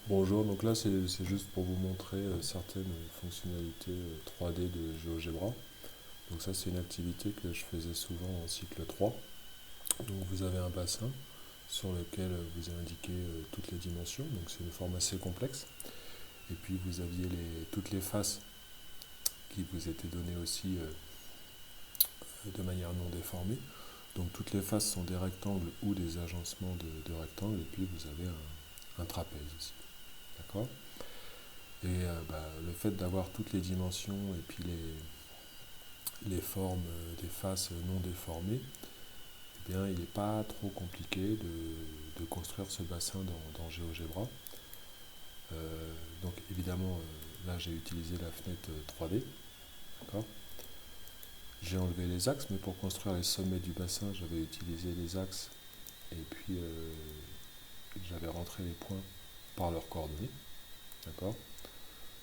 Bonjour, donc là c'est juste pour vous montrer certaines fonctionnalités 3D de GeoGebra. Donc ça c'est une activité que je faisais souvent en cycle 3. Donc vous avez un bassin sur lequel vous indiquez toutes les dimensions, donc c'est une forme assez complexe. Et puis vous aviez toutes les faces qui vous étaient données aussi de manière non déformée. Donc toutes les faces sont des rectangles ou des agencements de rectangles, et puis vous avez un trapèze aussi. D'accord. Et le fait d'avoir toutes les dimensions et puis les formes des faces non déformées, eh bien, il n'est pas trop compliqué de construire ce bassin dans GeoGebra. Donc évidemment, là j'ai utilisé la fenêtre 3D. D'accord. J'ai enlevé les axes, mais pour construire les sommets du bassin, j'avais utilisé les axes et puis j'avais rentré les points par leurs coordonnées. D'accord.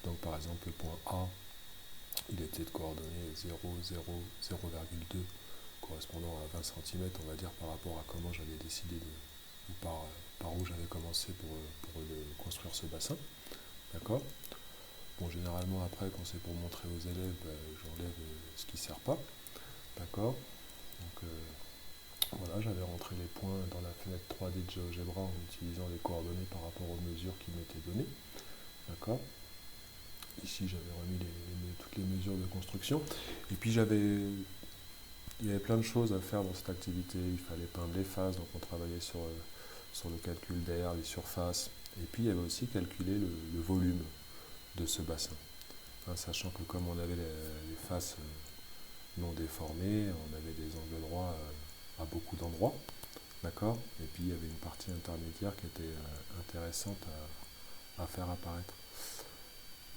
Donc par exemple, le point A, il était de coordonnées 0, 0, 0,2 correspondant à 20 cm, on va dire, par rapport à comment j'avais décidé ou par où j'avais commencé pour construire ce bassin. D'accord. Bon, généralement, après, quand c'est pour montrer aux élèves, j'enlève ce qui ne sert pas. D'accord. Donc, voilà, j'avais rentré les points dans la fenêtre 3D de GeoGebra en utilisant les coordonnées par rapport aux mesures qui m'étaient données. D'accord. Ici, j'avais remis toutes les mesures de construction. Et puis, il y avait plein de choses à faire dans cette activité. Il fallait peindre les faces, donc on travaillait sur le calcul d'air, les surfaces. Et puis il y avait aussi calculer le volume de ce bassin. Hein, sachant que comme on avait les faces non déformées, on avait des angles droits à beaucoup d'endroits. D'accord. Et puis il y avait une partie intermédiaire qui était intéressante à faire apparaître.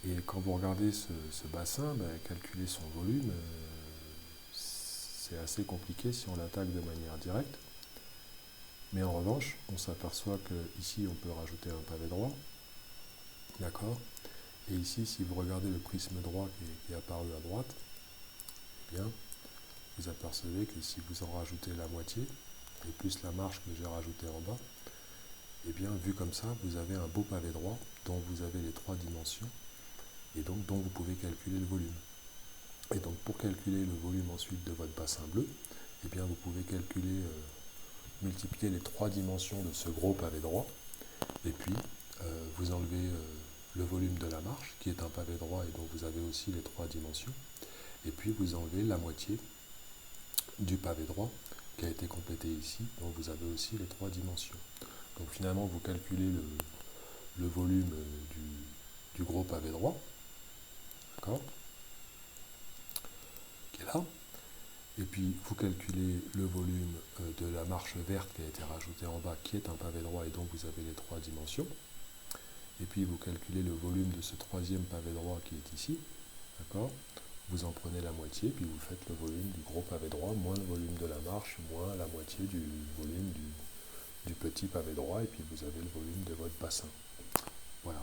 Et quand vous regardez ce bassin, calculer son volume, c'est assez compliqué si on l'attaque de manière directe. Mais en revanche, on s'aperçoit qu'ici, on peut rajouter un pavé droit. D'accord. Et ici, si vous regardez le prisme droit qui est apparu à droite, eh bien, vous apercevez que si vous en rajoutez la moitié, et plus la marge que j'ai rajoutée en bas, eh bien, vu comme ça, vous avez un beau pavé droit dont vous avez les trois dimensions et donc dont vous pouvez calculer le volume. Et donc, pour calculer le volume ensuite de votre bassin bleu, eh bien, vous pouvez calculer multiplier les trois dimensions de ce gros pavé droit, et puis vous enlevez le volume de la marche, qui est un pavé droit et dont vous avez aussi les trois dimensions, et puis vous enlevez la moitié du pavé droit qui a été complété ici, dont vous avez aussi les trois dimensions. Donc finalement, vous calculez le volume du gros pavé droit, d'accord, qui est là. Et puis vous calculez le volume de la marche verte qui a été rajoutée en bas, qui est un pavé droit et dont vous avez les trois dimensions. Et puis vous calculez le volume de ce troisième pavé droit qui est ici. D'accord. Vous en prenez la moitié, puis vous faites le volume du gros pavé droit, moins le volume de la marche, moins la moitié du volume du petit pavé droit, et puis vous avez le volume de votre bassin. Voilà.